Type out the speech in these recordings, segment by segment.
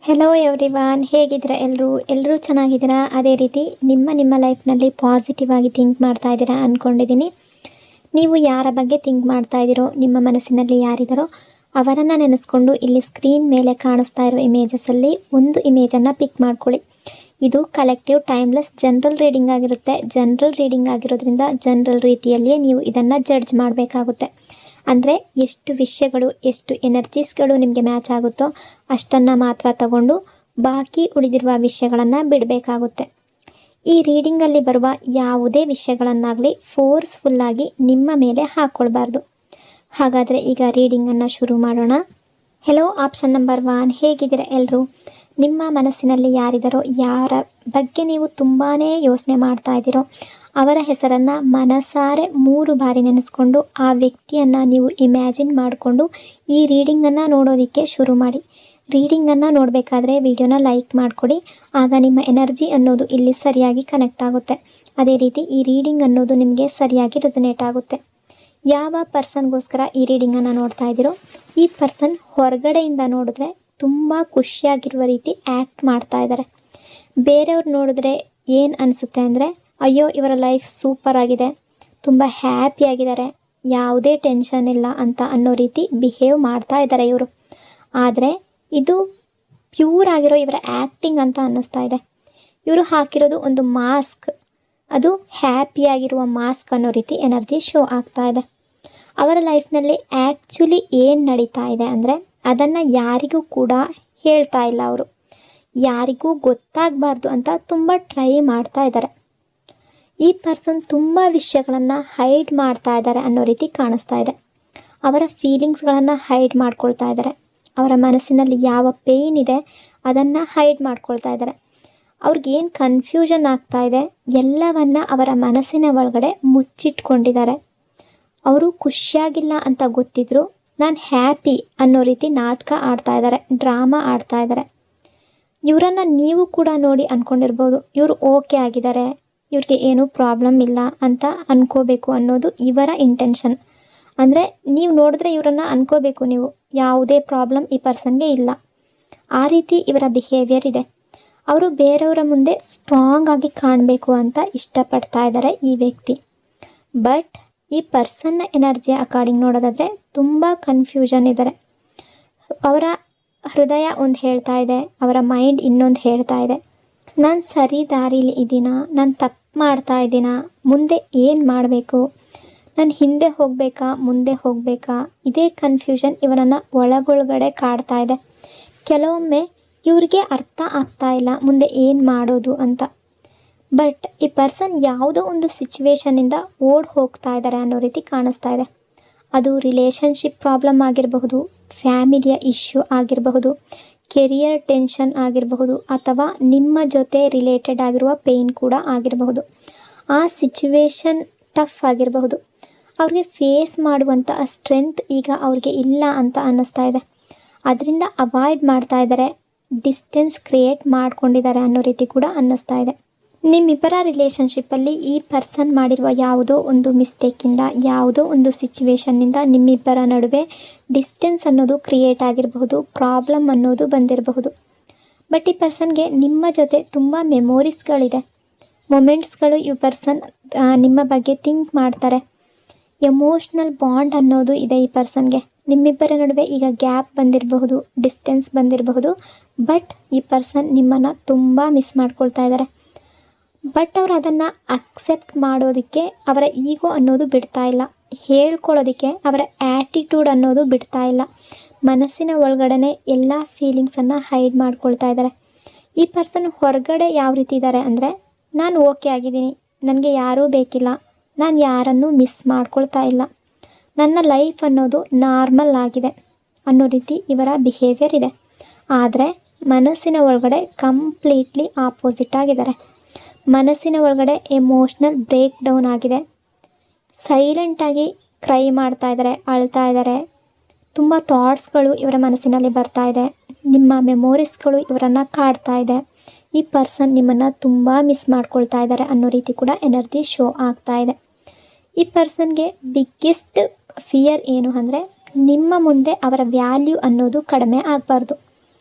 Hello everyone, ಹೇಗಿದ್ದೀರಾ? ಎಲ್ಲರೂ ಚೆನ್ನಾಗಿದ್ದೀರಾ? ಅದೇ ರೀತಿ ನಿಮ್ಮ ಲೈಫ್ನಲ್ಲಿ ಪಾಸಿಟಿವ್ ಆಗಿ ಥಿಂಕ್ ಮಾಡ್ತಾ ಇದ್ದೀರಾ ಅಂದ್ಕೊಂಡಿದ್ದೀನಿ. ನೀವು ಯಾರ ಬಗ್ಗೆ ಥಿಂಕ್ ಮಾಡ್ತಾ ಇದ್ದೀರೋ, ನಿಮ್ಮ ಮನಸ್ಸಿನಲ್ಲಿ ಯಾರಿದ್ದಾರೋ ಅವರನ್ನು ನೆನೆಸ್ಕೊಂಡು ಇಲ್ಲಿ ಸ್ಕ್ರೀನ್ ಮೇಲೆ ಕಾಣಿಸ್ತಾ ಇರೋ ಇಮೇಜಸಲ್ಲಿ ಒಂದು ಇಮೇಜನ್ನು ಪಿಕ್ ಮಾಡ್ಕೊಳ್ಳಿ. ಇದು ಕಲೆಕ್ಟಿವ್ ಟೈಮ್ಲೆಸ್ ಜನರಲ್ ರೀಡಿಂಗ್ ಆಗಿರುತ್ತೆ. ಜನರಲ್ ರೀಡಿಂಗ್ ಆಗಿರೋದ್ರಿಂದ ಜನರಲ್ ರೀತಿಯಲ್ಲಿಯೇ ನೀವು ಇದನ್ನು ಜಡ್ಜ್ ಮಾಡಬೇಕಾಗುತ್ತೆ. ಅಂದರೆ ಎಷ್ಟು ವಿಷಯಗಳು, ಎಷ್ಟು ಎನರ್ಜೀಸ್ಗಳು ನಿಮಗೆ ಮ್ಯಾಚ್ ಆಗುತ್ತೋ ಅಷ್ಟನ್ನು ಮಾತ್ರ ತಗೊಂಡು ಬಾಕಿ ಉಳಿದಿರುವ ವಿಷಯಗಳನ್ನು ಬಿಡಬೇಕಾಗುತ್ತೆ. ಈ ರೀಡಿಂಗಲ್ಲಿ ಬರುವ ಯಾವುದೇ ವಿಷಯಗಳನ್ನಾಗಲಿ ಫೋರ್ಸ್ಫುಲ್ಲಾಗಿ ನಿಮ್ಮ ಮೇಲೆ ಹಾಕ್ಕೊಳ್ಬಾರ್ದು. ಹಾಗಾದರೆ ಈಗ ರೀಡಿಂಗನ್ನು ಶುರು ಮಾಡೋಣ. ಹೆಲೋ ಆಪ್ಷನ್ ನಂಬರ್ 1, ಹೇಗಿದ್ದೀರಾ ಎಲ್ಲರೂ? ನಿಮ್ಮ ಮನಸ್ಸಿನಲ್ಲಿ ಯಾರಿದ್ದಾರೋ, ಯಾರ ಬಗ್ಗೆ ನೀವು ತುಂಬಾ ಯೋಚನೆ ಮಾಡ್ತಾ ಇದ್ದೀರೋ ಅವರ ಹೆಸರನ್ನು ಮನಸಾರೆ 3 ಬಾರಿ ನೆನೆಸ್ಕೊಂಡು ಆ ವ್ಯಕ್ತಿಯನ್ನು ನೀವು ಇಮ್ಯಾಜಿನ್ ಮಾಡಿಕೊಂಡು ಈ ರೀಡಿಂಗನ್ನು ನೋಡೋದಕ್ಕೆ ಶುರು ಮಾಡಿ. ರೀಡಿಂಗನ್ನು ನೋಡಬೇಕಾದ್ರೆ ವಿಡಿಯೋನ ಲೈಕ್ ಮಾಡಿಕೊಡಿ. ಆಗ ನಿಮ್ಮ ಎನರ್ಜಿ ಅನ್ನೋದು ಇಲ್ಲಿ ಸರಿಯಾಗಿ ಕನೆಕ್ಟ್ ಆಗುತ್ತೆ. ಅದೇ ರೀತಿ ಈ ರೀಡಿಂಗ್ ಅನ್ನೋದು ನಿಮಗೆ ಸರಿಯಾಗಿ ರೆಸೊನೇಟ್ ಆಗುತ್ತೆ. ಯಾವ ಪರ್ಸನ್ಗೋಸ್ಕರ ಈ ರೀಡಿಂಗನ್ನು ನೋಡ್ತಾ ಇದ್ದೀರೋ, ಈ ಪರ್ಸನ್ ಹೊರಗಡೆಯಿಂದ ನೋಡಿದ್ರೆ ತುಂಬ ಖುಷಿಯಾಗಿರುವ ರೀತಿ ಆ್ಯಕ್ಟ್ ಮಾಡ್ತಾ ಇದ್ದಾರೆ. ಬೇರೆಯವ್ರು ನೋಡಿದ್ರೆ ಏನು ಅನಿಸುತ್ತೆ ಅಂದರೆ, ಅಯ್ಯೋ ಇವರ ಲೈಫ್ ಸೂಪರ್ ಆಗಿದೆ, ತುಂಬ ಹ್ಯಾಪಿಯಾಗಿದ್ದಾರೆ, ಯಾವುದೇ ಟೆನ್ಷನ್ ಇಲ್ಲ ಅಂತ ಅನ್ನೋ ರೀತಿ ಬಿಹೇವ್ ಮಾಡ್ತಾ ಇದ್ದಾರೆ ಇವರು. ಆದರೆ ಇದು ಪ್ಯೂರ್ ಆಗಿರೋ ಇವರ ಆ್ಯಕ್ಟಿಂಗ್ ಅಂತ ಅನ್ನಿಸ್ತಾ ಇದೆ. ಇವರು ಹಾಕಿರೋದು ಒಂದು ಮಾಸ್ಕ್, ಅದು ಹ್ಯಾಪಿಯಾಗಿರುವ ಮಾಸ್ಕ್ ಅನ್ನೋ ರೀತಿ ಎನರ್ಜಿ ಶೋ ಆಗ್ತಾ ಇದೆ. ಅವರ ಲೈಫ್ನಲ್ಲಿ ಆ್ಯಕ್ಚುಲಿ ಏನು ನಡೀತಾ ಇದೆ ಅಂದರೆ ಅದನ್ನು ಯಾರಿಗೂ ಕೂಡ ಹೇಳ್ತಾ ಇಲ್ಲ. ಅವರು ಯಾರಿಗೂ ಗೊತ್ತಾಗಬಾರ್ದು ಅಂತ ತುಂಬ ಟ್ರೈ ಮಾಡ್ತಾ ಇದ್ದಾರೆ. ಈ ಪರ್ಸನ್ ತುಂಬ ವಿಷಯಗಳನ್ನು ಹೈಡ್ ಮಾಡ್ತಾ ಇದ್ದಾರೆ ಅನ್ನೋ ರೀತಿ ಕಾಣಿಸ್ತಾ ಇದೆ. ಅವರ ಫೀಲಿಂಗ್ಸ್ಗಳನ್ನು ಹೈಡ್ ಮಾಡ್ಕೊಳ್ತಾ ಇದ್ದಾರೆ. ಅವರ ಮನಸ್ಸಿನಲ್ಲಿ ಯಾವ ಪೇಯ್ನ್ ಇದೆ ಅದನ್ನು ಹೈಡ್ ಮಾಡ್ಕೊಳ್ತಾ ಇದ್ದಾರೆ. ಅವ್ರಿಗೇನು ಕನ್ಫ್ಯೂಷನ್ ಆಗ್ತಾ ಇದೆ ಎಲ್ಲವನ್ನ ಅವರ ಮನಸ್ಸಿನ ಒಳಗಡೆ ಮುಚ್ಚಿಟ್ಕೊಂಡಿದ್ದಾರೆ. ಅವರು ಖುಷಿಯಾಗಿಲ್ಲ ಅಂತ ಗೊತ್ತಿದ್ರು ನಾನು ಹ್ಯಾಪಿ ಅನ್ನೋ ರೀತಿ ನಾಟಕ ಆಡ್ತಾ ಇದ್ದಾರೆ, ಡ್ರಾಮಾ ಆಡ್ತಾ ಇದ್ದಾರೆ. ಇವರನ್ನು ನೀವು ಕೂಡ ನೋಡಿ ಅಂದ್ಕೊಂಡಿರ್ಬೋದು, ಇವರು ಓಕೆ ಆಗಿದ್ದಾರೆ, ಇವ್ರಿಗೆ ಏನೂ ಪ್ರಾಬ್ಲಮ್ ಇಲ್ಲ ಅಂತ ಅನ್ಕೋಬೇಕು ಅನ್ನೋದು ಇವರ ಇಂಟೆನ್ಷನ್. ಅಂದರೆ ನೀವು ನೋಡಿದ್ರೆ ಇವರನ್ನು ಅನ್ಕೋಬೇಕು ನೀವು, ಯಾವುದೇ ಪ್ರಾಬ್ಲಮ್ ಈ ಪರ್ಸನ್ಗೆ ಇಲ್ಲ. ಆ ರೀತಿ ಇವರ ಬಿಹೇವಿಯರ್ ಇದೆ. ಅವರು ಬೇರೆಯವರ ಮುಂದೆ ಸ್ಟ್ರಾಂಗ್ ಆಗಿ ಕಾಣಬೇಕು ಅಂತ ಇಷ್ಟಪಡ್ತಾ ಇದ್ದಾರೆ ಈ ವ್ಯಕ್ತಿ. ಬಟ್ ಈ ಪರ್ಸನ್ನ ಎನರ್ಜಿ ಅಕಾರ್ಡಿಂಗ್ ನೋಡೋದಾದರೆ ತುಂಬ ಕನ್ಫ್ಯೂಷನ್ ಇದ್ದಾರೆ. ಅವರ ಹೃದಯ ಒಂದು ಹೇಳ್ತಾ ಇದೆ, ಅವರ ಮೈಂಡ್ ಇನ್ನೊಂದು ಹೇಳ್ತಾ ಇದೆ. ನಾನು ಸರಿ ದಾರಿಲಿ ಇದ್ದೀನಾ, ನಾನು ತಪ್ಪು ಮಾಡ್ತಾ ಇದ್ದೀನಾ, ಮುಂದೆ ಏನು ಮಾಡಬೇಕು, ನಾನು ಹಿಂದೆ ಹೋಗಬೇಕಾ ಮುಂದೆ ಹೋಗಬೇಕಾ, ಇದೇ ಕನ್ಫ್ಯೂಷನ್ ಇವರನ್ನು ಒಳಗೊಳಗಡೆ ಕಾಡ್ತಾ ಇದೆ. ಕೆಲವೊಮ್ಮೆ ಇವ್ರಿಗೆ ಅರ್ಥ ಆಗ್ತಾ ಇಲ್ಲ ಮುಂದೆ ಏನು ಮಾಡೋದು ಅಂತ. ಬಟ್ ಈ ಪರ್ಸನ್ ಯಾವುದೋ ಒಂದು ಸಿಚುವೇಶನಿಂದ ಓಡ್ ಹೋಗ್ತಾ ಇದ್ದಾರೆ ಅನ್ನೋ ರೀತಿ ಕಾಣಿಸ್ತಾ ಇದೆ. ಅದು ರಿಲೇಷನ್ಶಿಪ್ ಪ್ರಾಬ್ಲಮ್ ಆಗಿರಬಹುದು, ಫ್ಯಾಮಿಲಿಯ ಇಶ್ಯೂ ಆಗಿರಬಹುದು, ಕೆರಿಯರ್ ಟೆನ್ಷನ್ ಆಗಿರಬಹುದು, ಅಥವಾ ನಿಮ್ಮ ಜೊತೆ ರಿಲೇಟೆಡ್ ಆಗಿರುವ ಪೇಯ್ನ್ ಕೂಡ ಆಗಿರಬಹುದು. ಆ ಸಿಚುವೇಶನ್ ಟಫ್ ಆಗಿರಬಹುದು. ಅವ್ರಿಗೆ ಫೇಸ್ ಮಾಡುವಂಥ ಸ್ಟ್ರೆಂತ್ ಈಗ ಅವ್ರಿಗೆ ಇಲ್ಲ ಅಂತ ಅನ್ನಿಸ್ತಾ ಇದೆ. ಅದರಿಂದ ಅವಾಯ್ಡ್ ಮಾಡ್ತಾ ಇದ್ದಾರೆ, ಡಿಸ್ಟೆನ್ಸ್ ಕ್ರಿಯೇಟ್ ಮಾಡ್ಕೊಂಡಿದ್ದಾರೆ ಅನ್ನೋ ರೀತಿ ಕೂಡ ಅನ್ನಿಸ್ತಾ ಇದೆ. ನಿಮ್ಮಿಬ್ಬರ ರಿಲೇಷನ್ಶಿಪ್ಪಲ್ಲಿ ಈ ಪರ್ಸನ್ ಮಾಡಿರುವ ಯಾವುದೋ ಒಂದು ಮಿಸ್ಟೇಕಿಂದ, ಯಾವುದೋ ಒಂದು ಸಿಚುವೇಶನ್ನಿಂದ ನಿಮ್ಮಿಬ್ಬರ ನಡುವೆ ಡಿಸ್ಟೆನ್ಸ್ ಅನ್ನೋದು ಕ್ರಿಯೇಟ್ ಆಗಿರಬಹುದು, ಪ್ರಾಬ್ಲಮ್ ಅನ್ನೋದು ಬಂದಿರಬಹುದು. ಬಟ್ ಈ ಪರ್ಸನ್ಗೆ ನಿಮ್ಮ ಜೊತೆ ತುಂಬ ಮೆಮೊರೀಸ್ಗಳಿದೆ, ಮೊಮೆಂಟ್ಸ್ಗಳು. ಈ ಪರ್ಸನ್ ನಿಮ್ಮ ಬಗ್ಗೆ ಥಿಂಕ್ ಮಾಡ್ತಾರೆ. ಎಮೋಷ್ನಲ್ ಬಾಂಡ್ ಅನ್ನೋದು ಇದೆ ಈ ಪರ್ಸನ್ಗೆ. ನಿಮ್ಮಿಬ್ಬರ ನಡುವೆ ಈಗ ಗ್ಯಾಪ್ ಬಂದಿರಬಹುದು, ಡಿಸ್ಟೆನ್ಸ್ ಬಂದಿರಬಹುದು. ಬಟ್ ಈ ಪರ್ಸನ್ ನಿಮ್ಮನ್ನು ತುಂಬ ಮಿಸ್ ಮಾಡ್ಕೊಳ್ತಾ ಇದ್ದಾರೆ. ಬಟ್ ಅವರು ಅದನ್ನು ಅಕ್ಸೆಪ್ಟ್ ಮಾಡೋದಕ್ಕೆ ಅವರ ಈಗೋ ಅನ್ನೋದು ಬಿಡ್ತಾ ಇಲ್ಲ, ಹೇಳ್ಕೊಳ್ಳೋದಕ್ಕೆ ಅವರ ಆ್ಯಟಿಟ್ಯೂಡ್ ಅನ್ನೋದು ಬಿಡ್ತಾ ಇಲ್ಲ. ಮನಸ್ಸಿನ ಒಳಗಡೆ ಎಲ್ಲ ಫೀಲಿಂಗ್ಸನ್ನು ಹೈಡ್ ಮಾಡ್ಕೊಳ್ತಾ ಇದ್ದಾರೆ. ಈ ಪರ್ಸನ್ ಹೊರಗಡೆ ಯಾವ ರೀತಿ ಇದ್ದಾರೆ ಅಂದರೆ, ನಾನು ಓಕೆ ಆಗಿದ್ದೀನಿ, ನನಗೆ ಯಾರೂ ಬೇಕಿಲ್ಲ, ನಾನು ಯಾರನ್ನೂ ಮಿಸ್ ಮಾಡ್ಕೊಳ್ತಾ ಇಲ್ಲ, ನನ್ನ ಲೈಫ್ ಅನ್ನೋದು ನಾರ್ಮಲ್ ಆಗಿದೆ ಅನ್ನೋ ರೀತಿ ಇವರ ಬಿಹೇವಿಯರ್ ಇದೆ. ಆದರೆ ಮನಸ್ಸಿನ ಒಳಗಡೆ ಕಂಪ್ಲೀಟ್ಲಿ ಆಪೋಸಿಟ್ ಆಗಿದ್ದಾರೆ. ಮನಸ್ಸಿನ ಒಳಗಡೆ ಎಮೋಷ್ನಲ್ ಬ್ರೇಕ್ ಡೌನ್ ಆಗಿದೆ. ಸೈಲೆಂಟಾಗಿ ಕ್ರೈ ಮಾಡ್ತಾ ಇದ್ದಾರೆ, ಅಳ್ತಾ ಇದ್ದಾರೆ. ತುಂಬ ಥಾಟ್ಸ್ಗಳು ಇವರ ಮನಸ್ಸಿನಲ್ಲಿ ಬರ್ತಾ ಇದೆ. ನಿಮ್ಮ ಮೆಮೊರೀಸ್ಗಳು ಇವರನ್ನು ಕಾಡ್ತಾ ಇದೆ. ಈ ಪರ್ಸನ್ ನಿಮ್ಮನ್ನು ತುಂಬ ಮಿಸ್ ಮಾಡ್ಕೊಳ್ತಾ ಇದ್ದಾರೆ ಅನ್ನೋ ರೀತಿ ಕೂಡ ಎನರ್ಜಿ ಶೋ ಆಗ್ತಾ ಇದೆ. ಈ ಪರ್ಸನ್ಗೆ ಬಿಗ್ಗೆಸ್ಟ್ ಫಿಯರ್ ಏನು ಅಂದರೆ, ನಿಮ್ಮ ಮುಂದೆ ಅವರ ವ್ಯಾಲ್ಯೂ ಅನ್ನೋದು ಕಡಿಮೆ ಆಗಬಾರ್ದು.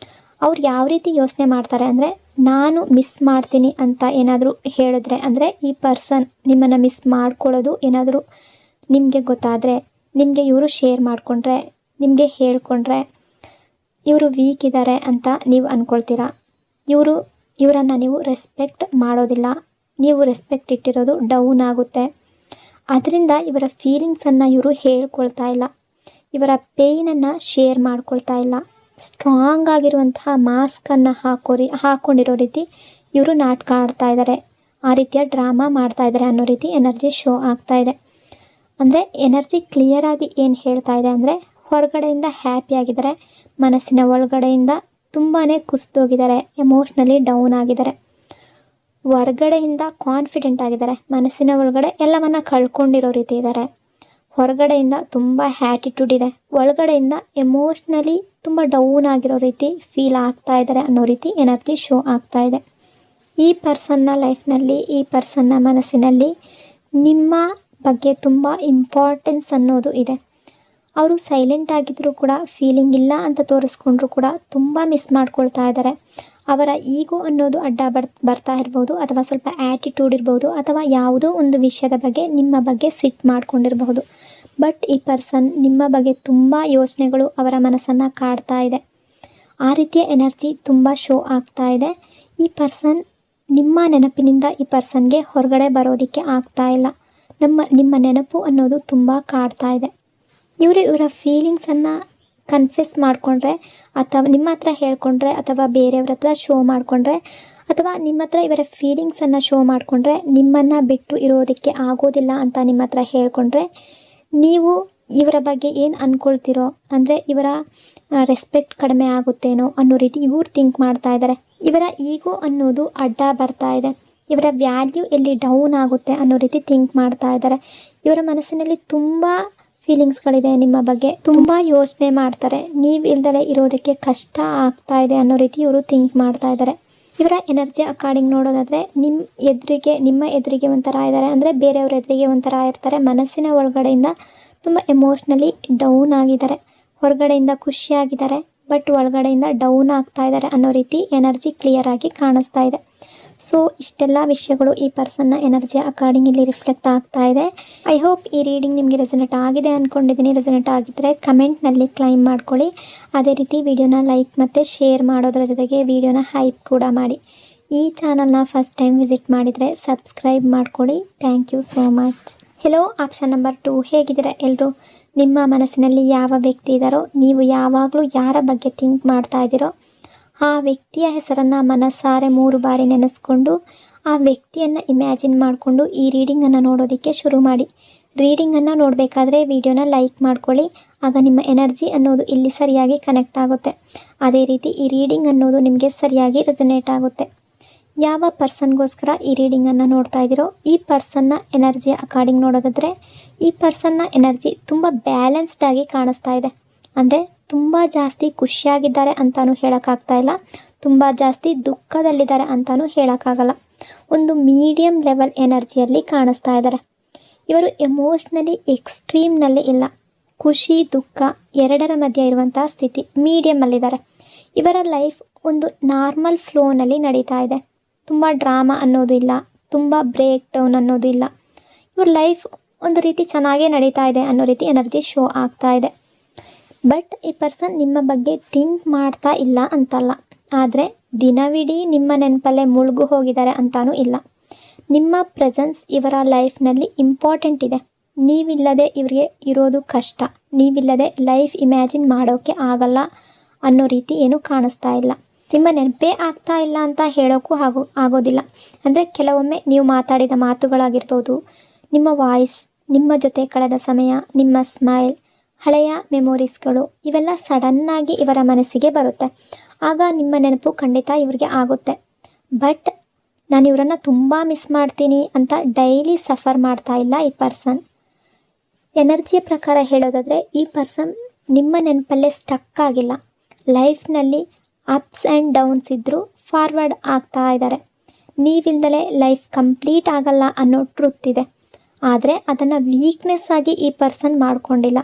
ಅವ್ರು ಯಾವ ರೀತಿ ಯೋಚನೆ ಮಾಡ್ತಾರೆ ಅಂದರೆ, ನಾನು ಮಿಸ್ ಮಾಡ್ತೀನಿ ಅಂತ ಏನಾದರೂ ಹೇಳಿದ್ರೆ, ಅಂದರೆ ಈ ಪರ್ಸನ್ ನಿಮ್ಮನ್ನು ಮಿಸ್ ಮಾಡ್ಕೊಳ್ಳೋದು ಏನಾದರೂ ನಿಮಗೆ ಗೊತ್ತಾದರೆ, ನಿಮಗೆ ಇವರು ಶೇರ್ ಮಾಡಿಕೊಂಡ್ರೆ, ನಿಮಗೆ ಹೇಳ್ಕೊಂಡ್ರೆ ಇವರು ವೀಕ್ ಇದ್ದಾರೆ ಅಂತ ನೀವು ಅಂದ್ಕೊಳ್ತೀರಾ. ಇವರನ್ನು ನೀವು ರೆಸ್ಪೆಕ್ಟ್ ಮಾಡೋದಿಲ್ಲ, ನೀವು ರೆಸ್ಪೆಕ್ಟ್ ಇಟ್ಟಿರೋದು ಡೌನ್ ಆಗುತ್ತೆ. ಅದರಿಂದ ಇವರ ಫೀಲಿಂಗ್ಸನ್ನು ಇವರು ಹೇಳ್ಕೊಳ್ತಾ ಇಲ್ಲ, ಇವರ ಪೇಯ್ನನ್ನು ಶೇರ್ ಮಾಡ್ಕೊಳ್ತಾ ಇಲ್ಲ. ಸ್ಟ್ರಾಂಗ್ ಆಗಿರುವಂತಹ ಮಾಸ್ಕನ್ನು ಹಾಕ್ಕೊಂಡಿರೋ ರೀತಿ ಇವರು ನಾಟಕ ಆಡ್ತಾ ಇದ್ದಾರೆ, ಆ ರೀತಿಯ ಡ್ರಾಮಾ ಮಾಡ್ತಾ ಇದ್ದಾರೆ ಅನ್ನೋ ರೀತಿ ಎನರ್ಜಿ ಶೋ ಆಗ್ತಾ ಇದೆ. ಅಂದರೆ ಎನರ್ಜಿ ಕ್ಲಿಯರಾಗಿ ಏನು ಹೇಳ್ತಾ ಇದೆ ಅಂದರೆ, ಹೊರಗಡೆಯಿಂದ ಹ್ಯಾಪಿಯಾಗಿದ್ದಾರೆ, ಮನಸ್ಸಿನ ಒಳಗಡೆಯಿಂದ ತುಂಬಾ ಕುಸಿದೋಗಿದ್ದಾರೆ, ಎಮೋಷ್ನಲಿ ಡೌನ್ ಆಗಿದ್ದಾರೆ. ಹೊರಗಡೆಯಿಂದ ಕಾನ್ಫಿಡೆಂಟ್ ಆಗಿದ್ದಾರೆ, ಮನಸ್ಸಿನ ಒಳಗಡೆ ಎಲ್ಲವನ್ನು ಕಳ್ಕೊಂಡಿರೋ ರೀತಿ ಇದ್ದಾರೆ. ಹೊರಗಡೆಯಿಂದ ತುಂಬ ಆ್ಯಟಿಟ್ಯೂಡ್ ಇದೆ, ಒಳಗಡೆಯಿಂದ ಎಮೋಷ್ನಲಿ ತುಂಬ ಡೌನ್ ಆಗಿರೋ ರೀತಿ ಫೀಲ್ ಆಗ್ತಾ ಇದ್ದಾರೆ ಅನ್ನೋ ರೀತಿ ಎನರ್ಜಿ ಶೋ ಆಗ್ತಾ ಇದೆ. ಈ ಪರ್ಸನ್ನ ಲೈಫ್ನಲ್ಲಿ, ಈ ಪರ್ಸನ್ನ ಮನಸ್ಸಿನಲ್ಲಿ ನಿಮ್ಮ ಬಗ್ಗೆ ತುಂಬ ಇಂಪಾರ್ಟೆನ್ಸ್ ಅನ್ನೋದು ಇದೆ. ಅವರು ಸೈಲೆಂಟ್ ಆಗಿದ್ದರೂ ಕೂಡ, ಫೀಲಿಂಗ್ ಇಲ್ಲ ಅಂತ ತೋರಿಸ್ಕೊಂಡ್ರೂ ಕೂಡ ತುಂಬ ಮಿಸ್ ಮಾಡ್ಕೊಳ್ತಾ ಇದ್ದಾರೆ. ಅವರ ಈಗೋ ಅನ್ನೋದು ಅಡ್ಡ ಬರ್ತಾ ಇರ್ಬೋದು, ಅಥವಾ ಸ್ವಲ್ಪ ಆ್ಯಟಿಟ್ಯೂಡ್ ಇರ್ಬೋದು, ಅಥವಾ ಯಾವುದೋ ಒಂದು ವಿಷಯದ ಬಗ್ಗೆ ನಿಮ್ಮ ಬಗ್ಗೆ ಸಿಟ್ಟು ಮಾಡ್ಕೊಂಡಿರಬಹುದು. ಬಟ್ ಈ ಪರ್ಸನ್ ನಿಮ್ಮ ಬಗ್ಗೆ ತುಂಬ ಯೋಚನೆಗಳು ಅವರ ಮನಸ್ಸನ್ನು ಕಾಡ್ತಾ ಇದೆ. ಆ ರೀತಿಯ ಎನರ್ಜಿ ತುಂಬ ಶೋ ಆಗ್ತಾ ಇದೆ. ಈ ಪರ್ಸನ್ ನಿಮ್ಮ ನೆನಪಿನಿಂದ ಈ ಪರ್ಸನ್ಗೆ ಹೊರಗಡೆ ಬರೋದಕ್ಕೆ ಆಗ್ತಾ ಇಲ್ಲ. ನಿಮ್ಮ ನೆನಪು ಅನ್ನೋದು ತುಂಬ ಕಾಡ್ತಾ ಇದೆ. ಇವರ ಫೀಲಿಂಗ್ಸನ್ನು ಕನ್ಫೆಸ್ ಮಾಡಿಕೊಂಡ್ರೆ, ಅಥವಾ ನಿಮ್ಮ ಹತ್ರ ಹೇಳ್ಕೊಂಡ್ರೆ, ಅಥವಾ ಬೇರೆಯವ್ರ ಹತ್ರ ಶೋ ಮಾಡಿಕೊಂಡ್ರೆ, ಅಥವಾ ನಿಮ್ಮ ಹತ್ರ ಇವರ ಫೀಲಿಂಗ್ಸನ್ನು ಶೋ ಮಾಡಿಕೊಂಡ್ರೆ, ನಿಮ್ಮನ್ನು ಬಿಟ್ಟು ಇರೋದಕ್ಕೆ ಆಗೋದಿಲ್ಲ ಅಂತ ನಿಮ್ಮ ಹತ್ರ ಹೇಳ್ಕೊಂಡ್ರೆ, ನೀವು ಇವರ ಬಗ್ಗೆ ಏನು ಅಂದ್ಕೊಳ್ತೀರೋ, ಅಂದರೆ ಇವರ ರೆಸ್ಪೆಕ್ಟ್ ಕಡಿಮೆ ಆಗುತ್ತೇನೋ ಅನ್ನೋ ರೀತಿ ಇವ್ರು ಥಿಂಕ್ ಮಾಡ್ತಾ ಇದ್ದಾರೆ. ಇವರ ಈಗೋ ಅನ್ನೋದು ಅಡ್ಡ ಬರ್ತಾ ಇದೆ, ಇವರ ವ್ಯಾಲ್ಯೂ ಎಲ್ಲಿ ಡೌನ್ ಆಗುತ್ತೆ ಅನ್ನೋ ರೀತಿ ಥಿಂಕ್ ಮಾಡ್ತಾ ಇದ್ದಾರೆ. ಇವರ ಮನಸ್ಸಿನಲ್ಲಿ ತುಂಬ ಫೀಲಿಂಗ್ಸ್ಗಳಿದೆ, ನಿಮ್ಮ ಬಗ್ಗೆ ತುಂಬ ಯೋಚನೆ ಮಾಡ್ತಾರೆ. ನೀವು ಇಲ್ದಲೇ ಇರೋದಕ್ಕೆ ಕಷ್ಟ ಆಗ್ತಾ ಇದೆ ಅನ್ನೋ ರೀತಿ ಇವರು ಥಿಂಕ್ ಮಾಡ್ತಾ ಇದ್ದಾರೆ. ಇವರ ಎನರ್ಜಿ ಅಕಾರ್ಡಿಂಗ್ ನೋಡೋದಾದರೆ, ನಿಮ್ಮ ಎದುರಿಗೆ ಒಂಥರ ಇದ್ದಾರೆ, ಅಂದರೆ ಬೇರೆಯವ್ರ ಎದುರಿಗೆ ಒಂಥರ ಇರ್ತಾರೆ. ಮನಸ್ಸಿನ ಒಳಗಡೆಯಿಂದ ತುಂಬ ಎಮೋಷ್ನಲಿ ಡೌನ್ ಆಗಿದ್ದಾರೆ, ಹೊರಗಡೆಯಿಂದ ಖುಷಿಯಾಗಿದ್ದಾರೆ, ಬಟ್ ಒಳಗಡೆಯಿಂದ ಡೌನ್ ಆಗ್ತಾ ಇದ್ದಾರೆ ಅನ್ನೋ ರೀತಿ ಎನರ್ಜಿ ಕ್ಲಿಯರ್ ಆಗಿ ಕಾಣಿಸ್ತಾ ಇದೆ. ಸೊ ಇಷ್ಟೆಲ್ಲ ವಿಷಯಗಳು ಈ ಪರ್ಸನ್ನ ಎನರ್ಜಿ ಅಕಾರ್ಡಿಂಗ್ ಇಲ್ಲಿ ರಿಫ್ಲೆಕ್ಟ್ ಆಗ್ತಾ ಇದೆ. ಐ ಹೋಪ್ ಈ ರೀಡಿಂಗ್ ನಿಮಗೆ ರೆಸನೇಟ್ ಆಗಿದೆ ಅಂದ್ಕೊಂಡಿದ್ದೀನಿ. ರೆಸನೇಟ್ ಆಗಿದ್ದರೆ ಕಮೆಂಟ್ನಲ್ಲಿ ಕ್ಲೈಮ್ ಮಾಡ್ಕೊಳ್ಳಿ. ಅದೇ ರೀತಿ ವಿಡಿಯೋನ ಲೈಕ್ ಮತ್ತು ಶೇರ್ ಮಾಡೋದ್ರ ಜೊತೆಗೆ ವಿಡಿಯೋನ ಹೈಪ್ ಕೂಡ ಮಾಡಿ. ಈ ಚಾನಲ್ನ ಫಸ್ಟ್ ಟೈಮ್ ವಿಸಿಟ್ ಮಾಡಿದರೆ ಸಬ್ಸ್ಕ್ರೈಬ್ ಮಾಡ್ಕೊಳ್ಳಿ. Thank you so much. Hello, option number 2. ಹೇಗಿದ್ದೀರಾ ಎಲ್ಲರೂ? ನಿಮ್ಮ ಮನಸ್ಸಿನಲ್ಲಿ ಯಾವ ವ್ಯಕ್ತಿ ಇದ್ದಾರೋ, ನೀವು ಯಾವಾಗಲೂ ಯಾರ ಬಗ್ಗೆ ಥಿಂಕ್ ಮಾಡ್ತಾ ಇದ್ದೀರೋ, ಆ ವ್ಯಕ್ತಿಯ ಹೆಸರನ್ನು ಮನಸ್ಸಾರೆ 3 ಬಾರಿ ನೆನೆಸ್ಕೊಂಡು ಆ ವ್ಯಕ್ತಿಯನ್ನು ಇಮ್ಯಾಜಿನ್ ಮಾಡಿಕೊಂಡು ಈ ರೀಡಿಂಗನ್ನು ನೋಡೋದಕ್ಕೆ ಶುರು ಮಾಡಿ. ರೀಡಿಂಗನ್ನು ನೋಡಬೇಕಾದ್ರೆ ವಿಡಿಯೋನ ಲೈಕ್ ಮಾಡ್ಕೊಳ್ಳಿ, ಆಗ ನಿಮ್ಮ ಎನರ್ಜಿ ಅನ್ನೋದು ಇಲ್ಲಿ ಸರಿಯಾಗಿ ಕನೆಕ್ಟ್ ಆಗುತ್ತೆ. ಅದೇ ರೀತಿ ಈ ರೀಡಿಂಗ್ ಅನ್ನೋದು ನಿಮಗೆ ಸರಿಯಾಗಿ ರೆಸನೇಟ್ ಆಗುತ್ತೆ. ಯಾವ ಪರ್ಸನ್ಗೋಸ್ಕರ ಈ ರೀಡಿಂಗನ್ನು ನೋಡ್ತಾ ಇದ್ದೀರೋ, ಈ ಪರ್ಸನ್ನ ಎನರ್ಜಿ ಅಕಾರ್ಡಿಂಗ್ ನೋಡೋದಾದರೆ, ಈ ಪರ್ಸನ್ನ ಎನರ್ಜಿ ತುಂಬ ಬ್ಯಾಲೆನ್ಸ್ಡ್ ಆಗಿ ಕಾಣಿಸ್ತಾ ಇದೆ. ಅಂದರೆ ತುಂಬ ಜಾಸ್ತಿ ಖುಷಿಯಾಗಿದ್ದಾರೆ ಅಂತಲೂ ಹೇಳೋಕ್ಕಾಗ್ತಾ ಇಲ್ಲ, ತುಂಬ ಜಾಸ್ತಿ ದುಃಖದಲ್ಲಿದ್ದಾರೆ ಅಂತಲೂ ಹೇಳೋಕ್ಕಾಗಲ್ಲ. ಒಂದು ಮೀಡಿಯಮ್ ಲೆವೆಲ್ ಎನರ್ಜಿಯಲ್ಲಿ ಕಾಣಿಸ್ತಾ ಇದ್ದಾರೆ. ಇವರು ಎಮೋಷ್ನಲಿ ಎಕ್ಸ್ಟ್ರೀಮ್ನಲ್ಲಿ ಇಲ್ಲ, ಖುಷಿ ದುಃಖ ಎರಡರ ಮಧ್ಯೆ ಇರುವಂಥ ಸ್ಥಿತಿ, ಮೀಡಿಯಮಲ್ಲಿದ್ದಾರೆ. ಇವರ ಲೈಫ್ ಒಂದು ನಾರ್ಮಲ್ ಫ್ಲೋನಲ್ಲಿ ನಡೀತಾ ಇದೆ. ತುಂಬ ಡ್ರಾಮಾ ಅನ್ನೋದು ಇಲ್ಲ, ತುಂಬ ಬ್ರೇಕ್ ಡೌನ್ ಅನ್ನೋದು ಇಲ್ಲ. ಇವ್ರ ಲೈಫ್ ಒಂದು ರೀತಿ ಚೆನ್ನಾಗೇ ನಡೀತಾ ಇದೆ ಅನ್ನೋ ರೀತಿ ಎನರ್ಜಿ ಶೋ ಆಗ್ತಾ ಇದೆ. ಬಟ್ ಈ ಪರ್ಸನ್ ನಿಮ್ಮ ಬಗ್ಗೆ ಥಿಂಕ್ ಮಾಡ್ತಾ ಇಲ್ಲ ಅಂತಲ್ಲ, ಆದರೆ ದಿನವಿಡೀ ನಿಮ್ಮ ನೆನಪಲ್ಲೇ ಮುಳುಗು ಹೋಗಿದ್ದಾರೆ ಅಂತಾನೂ ಇಲ್ಲ. ನಿಮ್ಮ ಪ್ರೆಸೆನ್ಸ್ ಇವರ ಲೈಫ್ನಲ್ಲಿ ಇಂಪಾರ್ಟೆಂಟ್ ಇದೆ. ನೀವಿಲ್ಲದೆ ಇವರಿಗೆ ಇರೋದು ಕಷ್ಟ, ನೀವಿಲ್ಲದೆ ಲೈಫ್ ಇಮ್ಯಾಜಿನ್ ಮಾಡೋಕ್ಕೆ ಆಗಲ್ಲ ಅನ್ನೋ ರೀತಿ ಏನೂ ಕಾಣಿಸ್ತಾ ಇಲ್ಲ. ನಿಮ್ಮ ನೆನಪೇ ಆಗ್ತಾ ಇಲ್ಲ ಅಂತ ಹೇಳೋಕ್ಕೂ ಆಗೋದಿಲ್ಲ. ಅಂದರೆ ಕೆಲವೊಮ್ಮೆ ನೀವು ಮಾತಾಡಿದ ಮಾತುಗಳಾಗಿರ್ಬೋದು, ನಿಮ್ಮ ವಾಯ್ಸ್, ನಿಮ್ಮ ಜೊತೆ ಕಳೆದ ಸಮಯ, ನಿಮ್ಮ ಸ್ಮೈಲ್, ಹಳೆಯ ಮೆಮೊರೀಸ್ಗಳು, ಇವೆಲ್ಲ ಸಡನ್ನಾಗಿ ಇವರ ಮನಸ್ಸಿಗೆ ಬರುತ್ತೆ. ಆಗ ನಿಮ್ಮ ನೆನಪು ಖಂಡಿತ ಇವರಿಗೆ ಆಗುತ್ತೆ. ಬಟ್ ನಾನು ಇವರನ್ನು ತುಂಬ ಮಿಸ್ ಮಾಡ್ತೀನಿ ಅಂತ ಡೈಲಿ ಸಫರ್ ಮಾಡ್ತಾ ಇಲ್ಲ ಈ ಪರ್ಸನ್. ಎನರ್ಜಿಯ ಪ್ರಕಾರ ಹೇಳೋದಾದರೆ, ಈ ಪರ್ಸನ್ ನಿಮ್ಮ ನೆನಪಲ್ಲೇ ಸ್ಟಕ್ ಆಗಿಲ್ಲ. ಲೈಫ್ನಲ್ಲಿ ಅಪ್ಸ್ ಆ್ಯಂಡ್ ಡೌನ್ಸ್ ಇದ್ದರೂ ಫಾರ್ವರ್ಡ್ ಆಗ್ತಾ ಇದ್ದಾರೆ. ನೀವಿಲ್ದಲೇ ಲೈಫ್ ಕಂಪ್ಲೀಟ್ ಆಗಲ್ಲ ಅನ್ನೋ ಟ್ರುತ್ ಇದೆ, ಆದರೆ ಅದನ್ನು ವೀಕ್ನೆಸ್ ಆಗಿ ಈ ಪರ್ಸನ್ ಮಾಡ್ಕೊಂಡಿಲ್ಲ.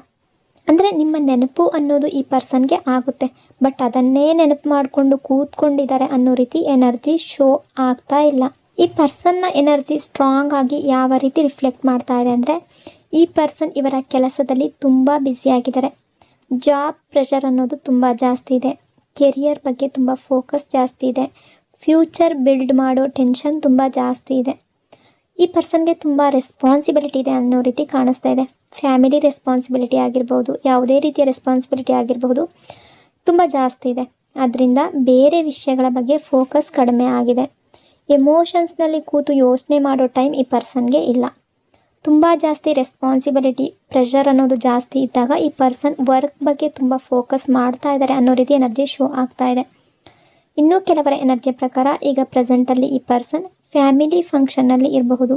ಅಂದರೆ ನಿಮ್ಮ ನೆನಪು ಅನ್ನೋದು ಈ ಪರ್ಸನ್ಗೆ ಆಗುತ್ತೆ, ಬಟ್ ಅದನ್ನೇ ನೆನಪು ಮಾಡಿಕೊಂಡು ಕೂತ್ಕೊಂಡಿದ್ದಾರೆ ಅನ್ನೋ ರೀತಿ ಎನರ್ಜಿ ಶೋ ಆಗ್ತಾ ಇಲ್ಲ. ಈ ಪರ್ಸನ್ನ ಎನರ್ಜಿ ಸ್ಟ್ರಾಂಗ್ ಆಗಿ ಯಾವ ರೀತಿ ರಿಫ್ಲೆಕ್ಟ್ ಮಾಡ್ತಾ ಇದೆ ಅಂದರೆ, ಈ ಪರ್ಸನ್ ಇವರ ಕೆಲಸದಲ್ಲಿ ತುಂಬ ಬ್ಯುಸಿಯಾಗಿದ್ದಾರೆ. ಜಾಬ್ ಪ್ರೆಷರ್ ಅನ್ನೋದು ತುಂಬ ಜಾಸ್ತಿ ಇದೆ. ಕೆರಿಯರ್ ಬಗ್ಗೆ ತುಂಬ ಫೋಕಸ್ ಜಾಸ್ತಿ ಇದೆ. ಫ್ಯೂಚರ್ ಬಿಲ್ಡ್ ಮಾಡೋ ಟೆನ್ಷನ್ ತುಂಬ ಜಾಸ್ತಿ ಇದೆ. ಈ ಪರ್ಸನ್ಗೆ ತುಂಬ ರೆಸ್ಪಾನ್ಸಿಬಿಲಿಟಿ ಇದೆ ಅನ್ನೋ ರೀತಿ ಕಾಣಿಸ್ತಾ ಇದೆ. ಫ್ಯಾಮಿಲಿ ರೆಸ್ಪಾನ್ಸಿಬಿಲಿಟಿ ಆಗಿರ್ಬೋದು, ಯಾವುದೇ ರೀತಿಯ ರೆಸ್ಪಾನ್ಸಿಬಿಲಿಟಿ ಆಗಿರಬಹುದು, ತುಂಬ ಜಾಸ್ತಿ ಇದೆ. ಅದರಿಂದ ಬೇರೆ ವಿಷಯಗಳ ಬಗ್ಗೆ ಫೋಕಸ್ ಕಡಿಮೆ ಆಗಿದೆ. ಎಮೋಷನ್ಸ್ನಲ್ಲಿ ಕೂತು ಯೋಚನೆ ಮಾಡೋ ಟೈಮ್ ಈ ಪರ್ಸನ್ಗೆ ಇಲ್ಲ. ತುಂಬ ಜಾಸ್ತಿ ರೆಸ್ಪಾನ್ಸಿಬಿಲಿಟಿ, ಪ್ರೆಷರ್ ಅನ್ನೋದು ಜಾಸ್ತಿ ಇದ್ದಾಗ ಈ ಪರ್ಸನ್ ವರ್ಕ್ ಬಗ್ಗೆ ತುಂಬ ಫೋಕಸ್ ಮಾಡ್ತಾ ಇದ್ದಾರೆ ಅನ್ನೋ ರೀತಿ ಎನರ್ಜಿ ಶೋ ಆಗ್ತಾ ಇದೆ. ಇನ್ನೂ ಕೆಲವರ ಎನರ್ಜಿ ಪ್ರಕಾರ ಈಗ ಪ್ರೆಸೆಂಟಲ್ಲಿ ಈ ಪರ್ಸನ್ ಫ್ಯಾಮಿಲಿ ಫಂಕ್ಷನ್ನಲ್ಲಿ ಇರಬಹುದು,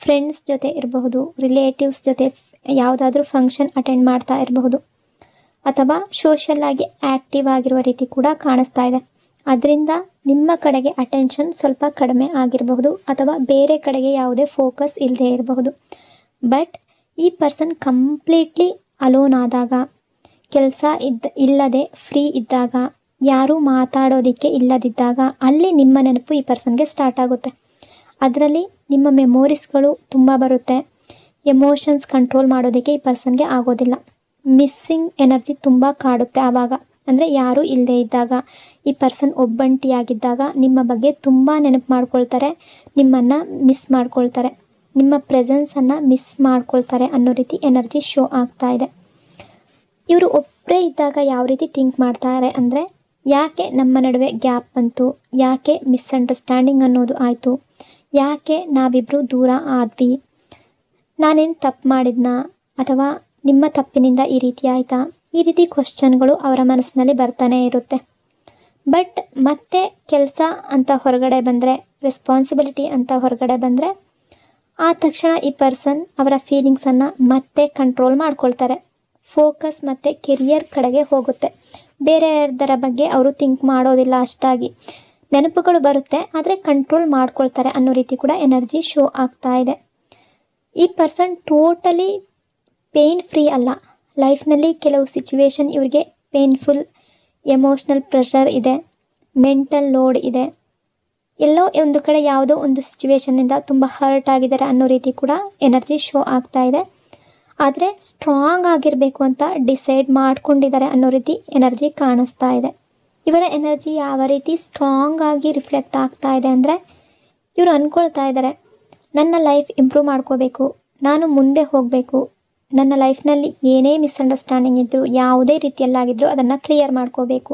ಫ್ರೆಂಡ್ಸ್ ಜೊತೆ ಇರಬಹುದು, ರಿಲೇಟಿವ್ಸ್ ಜೊತೆ ಯಾವುದಾದ್ರೂ ಫಂಕ್ಷನ್ ಅಟೆಂಡ್ ಮಾಡ್ತಾ ಇರಬಹುದು, ಅಥವಾ ಸೋಷಲ್ ಆಗಿ ಆ್ಯಕ್ಟಿವ್ ಆಗಿರುವ ರೀತಿ ಕೂಡ ಕಾಣಿಸ್ತಾ ಇದೆ. ಅದರಿಂದ ನಿಮ್ಮ ಕಡೆಗೆ ಅಟೆನ್ಷನ್ ಸ್ವಲ್ಪ ಕಡಿಮೆ ಆಗಿರಬಹುದು, ಅಥವಾ ಬೇರೆ ಕಡೆಗೆ ಯಾವುದೇ ಫೋಕಸ್ ಇಲ್ಲದೆ ಇರಬಹುದು. ಬಟ್ ಈ ಪರ್ಸನ್ ಕಂಪ್ಲೀಟ್ಲಿ ಅಲೋನ್ ಆದಾಗ, ಕೆಲಸ ಇಲ್ಲದೆ ಫ್ರೀ ಇದ್ದಾಗ, ಯಾರೂ ಮಾತಾಡೋದಕ್ಕೆ ಇಲ್ಲದಿದ್ದಾಗ ಅಲ್ಲಿ ನಿಮ್ಮ ನೆನಪು ಈ ಪರ್ಸನ್ಗೆ ಸ್ಟಾರ್ಟ್ ಆಗುತ್ತೆ. ಅದರಲ್ಲಿ ನಿಮ್ಮ ಮೆಮೊರೀಸ್ಗಳು ತುಂಬ ಬರುತ್ತೆ. ಎಮೋಷನ್ಸ್ ಕಂಟ್ರೋಲ್ ಮಾಡೋದಕ್ಕೆ ಈ ಪರ್ಸನ್ಗೆ ಆಗೋದಿಲ್ಲ. ಮಿಸ್ಸಿಂಗ್ ಎನರ್ಜಿ ತುಂಬ ಕಾಡುತ್ತೆ ಆವಾಗ. ಅಂದರೆ ಯಾರೂ ಇಲ್ಲದೆ ಇದ್ದಾಗ, ಈ ಪರ್ಸನ್ ಒಬ್ಬಂಟಿಯಾಗಿದ್ದಾಗ ನಿಮ್ಮ ಬಗ್ಗೆ ತುಂಬ ನೆನಪು ಮಾಡ್ಕೊಳ್ತಾರೆ, ನಿಮ್ಮನ್ನು ಮಿಸ್ ಮಾಡ್ಕೊಳ್ತಾರೆ, ನಿಮ್ಮ ಪ್ರೆಸೆನ್ಸನ್ನು ಮಿಸ್ ಮಾಡ್ಕೊಳ್ತಾರೆ ಅನ್ನೋ ರೀತಿ ಎನರ್ಜಿ ಶೋ ಆಗ್ತಾ ಇದೆ. ಇವರು ಒಬ್ಬರೇ ಇದ್ದಾಗ ಯಾವ ರೀತಿ ಥಿಂಕ್ ಮಾಡ್ತಾರೆ ಅಂದರೆ, ಯಾಕೆ ನಮ್ಮ ನಡುವೆ ಗ್ಯಾಪ್ ಬಂತು, ಯಾಕೆ ಮಿಸ್ಅಂಡರ್ಸ್ಟ್ಯಾಂಡಿಂಗ್ ಅನ್ನೋದು ಆಯಿತು, ಯಾಕೆ ನಾವಿಬ್ಬರು ದೂರ ಆದ್ವಿ, ನಾನೇನು ತಪ್ಪು ಮಾಡಿದ್ನಾ, ಅಥವಾ ನಿಮ್ಮ ತಪ್ಪಿನಿಂದ ಈ ರೀತಿ ಆಯಿತಾ, ಈ ರೀತಿ ಕ್ವಶನ್ಗಳು ಅವರ ಮನಸ್ಸಿನಲ್ಲಿ ಬರ್ತಾನೆ ಇರುತ್ತೆ. ಬಟ್ ಮತ್ತೆ ಕೆಲಸ ಅಂತ ಹೊರಗಡೆ ಬಂದರೆ, ರೆಸ್ಪಾನ್ಸಿಬಿಲಿಟಿ ಅಂತ ಹೊರಗಡೆ ಬಂದರೆ, ಆ ತಕ್ಷಣ ಈ ಪರ್ಸನ್ ಅವರ ಫೀಲಿಂಗ್ಸನ್ನು ಮತ್ತೆ ಕಂಟ್ರೋಲ್ ಮಾಡ್ಕೊಳ್ತಾರೆ. ಫೋಕಸ್ ಮತ್ತು ಕೆರಿಯರ್ ಕಡೆಗೆ ಹೋಗುತ್ತೆ. ಬೇರೆಯದರ ಬಗ್ಗೆ ಅವರು ಥಿಂಕ್ ಮಾಡೋದಿಲ್ಲ ಅಷ್ಟಾಗಿ. ನೆನಪುಗಳು ಬರುತ್ತೆ, ಆದರೆ ಕಂಟ್ರೋಲ್ ಮಾಡ್ಕೊಳ್ತಾರೆ ಅನ್ನೋ ರೀತಿ ಕೂಡ ಎನರ್ಜಿ ಶೋ ಆಗ್ತಾ ಇದೆ. ಈ ಪರ್ಸನ್ ಟೋಟಲಿ ಪೇಯ್ನ್ ಫ್ರೀ ಅಲ್ಲ. ಲೈಫ್ನಲ್ಲಿ ಕೆಲವು ಸಿಚುವೇಶನ್ ಇವರಿಗೆ ಪೇನ್ಫುಲ್, ಎಮೋಷ್ನಲ್ ಪ್ರೆಷರ್ ಇದೆ, ಮೆಂಟಲ್ ಲೋಡ್ ಇದೆ, ಎಲ್ಲೋ ಒಂದು ಕಡೆ ಯಾವುದೋ ಒಂದು ಸಿಚುವೇಶನ್ನಿಂದ ತುಂಬ ಹರ್ಟ್ ಆಗಿದ್ದಾರೆ ಅನ್ನೋ ರೀತಿ ಕೂಡ ಎನರ್ಜಿ ಶೋ ಆಗ್ತಾ ಇದೆ. ಆದರೆ ಸ್ಟ್ರಾಂಗ್ ಆಗಿರಬೇಕು ಅಂತ ಡಿಸೈಡ್ ಮಾಡ್ಕೊಂಡಿದ್ದಾರೆ ಅನ್ನೋ ರೀತಿ ಎನರ್ಜಿ ಕಾಣಿಸ್ತಾ ಇದೆ. ಇವರ ಎನರ್ಜಿ ಯಾವ ರೀತಿ ಸ್ಟ್ರಾಂಗ್ ಆಗಿ ರಿಫ್ಲೆಕ್ಟ್ ಆಗ್ತಾ ಇದೆ ಅಂದರೆ, ಇವರು ಅಂದ್ಕೊಳ್ತಾ ಇದ್ದಾರೆ, ನನ್ನ ಲೈಫ್ ಇಂಪ್ರೂವ್ ಮಾಡ್ಕೋಬೇಕು, ನಾನು ಮುಂದೆ ಹೋಗಬೇಕು, ನನ್ನ ಲೈಫ್ನಲ್ಲಿ ಏನೇ ಮಿಸ್ಅಂಡರ್ಸ್ಟ್ಯಾಂಡಿಂಗ್ ಇದ್ದರೂ, ಯಾವುದೇ ರೀತಿಯಲ್ಲಾಗಿದ್ದರೂ ಅದನ್ನು ಕ್ಲಿಯರ್ ಮಾಡ್ಕೋಬೇಕು,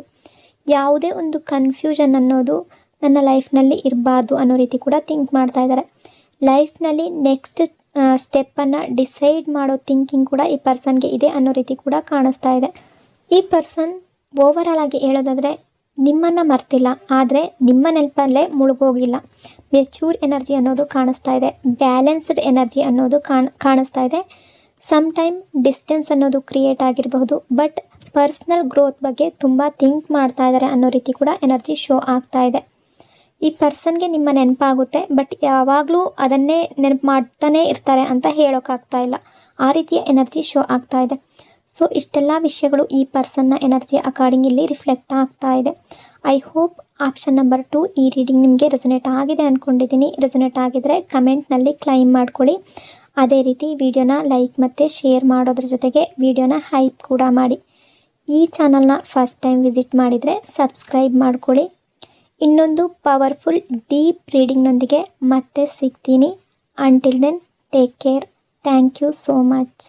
ಯಾವುದೇ ಒಂದು ಕನ್ಫ್ಯೂಷನ್ ಅನ್ನೋದು ನನ್ನ ಲೈಫ್ನಲ್ಲಿ ಇರಬಾರ್ದು ಅನ್ನೋ ರೀತಿ ಕೂಡ ಥಿಂಕ್ ಮಾಡ್ತಾ ಇದ್ದಾರೆ. ಲೈಫ್ನಲ್ಲಿ ನೆಕ್ಸ್ಟ್ ಸ್ಟೆಪ್ಪನ್ನು ಡಿಸೈಡ್ ಮಾಡೋ ಥಿಂಕಿಂಗ್ ಕೂಡ ಈ ಪರ್ಸನ್ಗೆ ಇದೆ ಅನ್ನೋ ರೀತಿ ಕೂಡ ಕಾಣಿಸ್ತಾ ಇದೆ. ಈ ಪರ್ಸನ್ ಓವರಾಲ್ ಆಗಿ ಹೇಳೋದಾದರೆ ನಿಮ್ಮನ್ನು ಮರ್ತಿಲ್ಲ, ಆದರೆ ನಿಮ್ಮ ನೆನಪಲ್ಲೇ ಮುಳುಗೋಗಿಲ್ಲ. ಮೆಚೂರ್ ಎನರ್ಜಿ ಅನ್ನೋದು ಕಾಣಿಸ್ತಾ ಇದೆ, ಬ್ಯಾಲೆನ್ಸ್ಡ್ ಎನರ್ಜಿ ಅನ್ನೋದು ಕಾಣಿಸ್ತಾ ಇದೆ. ಸಮ್ಟೈಮ್ ಡಿಸ್ಟೆನ್ಸ್ ಅನ್ನೋದು ಕ್ರಿಯೇಟ್ ಆಗಿರಬಹುದು, ಬಟ್ ಪರ್ಸ್ನಲ್ ಗ್ರೋತ್ ಬಗ್ಗೆ ತುಂಬ ಥಿಂಕ್ ಮಾಡ್ತಾ ಇದ್ದಾರೆ ಅನ್ನೋ ರೀತಿ ಕೂಡ ಎನರ್ಜಿ ಶೋ ಆಗ್ತಾ ಇದೆ. ಈ ಪರ್ಸನ್ಗೆ ನಿಮ್ಮ ನೆನಪಾಗುತ್ತೆ, ಬಟ್ ಯಾವಾಗಲೂ ಅದನ್ನೇ ನೆನಪು ಮಾಡ್ತಾನೆ ಇರ್ತಾರೆ ಅಂತ ಹೇಳೋಕ್ಕಾಗ್ತಾ ಇಲ್ಲ. ಆ ರೀತಿಯ ಎನರ್ಜಿ ಶೋ ಆಗ್ತಾ ಇದೆ. ಸೊ ಇಷ್ಟೆಲ್ಲ ವಿಷಯಗಳು ಈ ಪರ್ಸನ್ನ ಎನರ್ಜಿ ಅಕಾರ್ಡಿಂಗ್ ಇಲ್ಲಿ ರಿಫ್ಲೆಕ್ಟ್ ಆಗ್ತಾ ಇದೆ. ಐ ಹೋಪ್ ಆಪ್ಷನ್ ನಂಬರ್ 2 ಈ ರೀಡಿಂಗ್ ನಿಮಗೆ ರೆಸೊನೇಟ್ ಆಗಿದೆ ಅಂದ್ಕೊಂಡಿದ್ದೀನಿ. ರೆಸೊನೇಟ್ ಆಗಿದರೆ ಕಮೆಂಟ್ನಲ್ಲಿ ಕ್ಲೈಮ್ ಮಾಡ್ಕೊಳ್ಳಿ. ಅದೇ ರೀತಿ ವಿಡಿಯೋನ ಲೈಕ್ ಮತ್ತು ಶೇರ್ ಮಾಡೋದ್ರ ಜೊತೆಗೆ ವಿಡಿಯೋನ ಹೈಪ್ ಕೂಡ ಮಾಡಿ. ಈ ಚಾನಲ್ನ ಫಸ್ಟ್ ಟೈಮ್ ವಿಸಿಟ್ ಮಾಡಿದರೆ ಸಬ್ಸ್ಕ್ರೈಬ್ ಮಾಡ್ಕೊಳ್ಳಿ. ಇನ್ನೊಂದು ಪವರ್ಫುಲ್ ಡೀಪ್ ರೀಡಿಂಗ್ನೊಂದಿಗೆ ಮತ್ತೆ ಸಿಗ್ತೀನಿ. Until then take care. Thank you so much.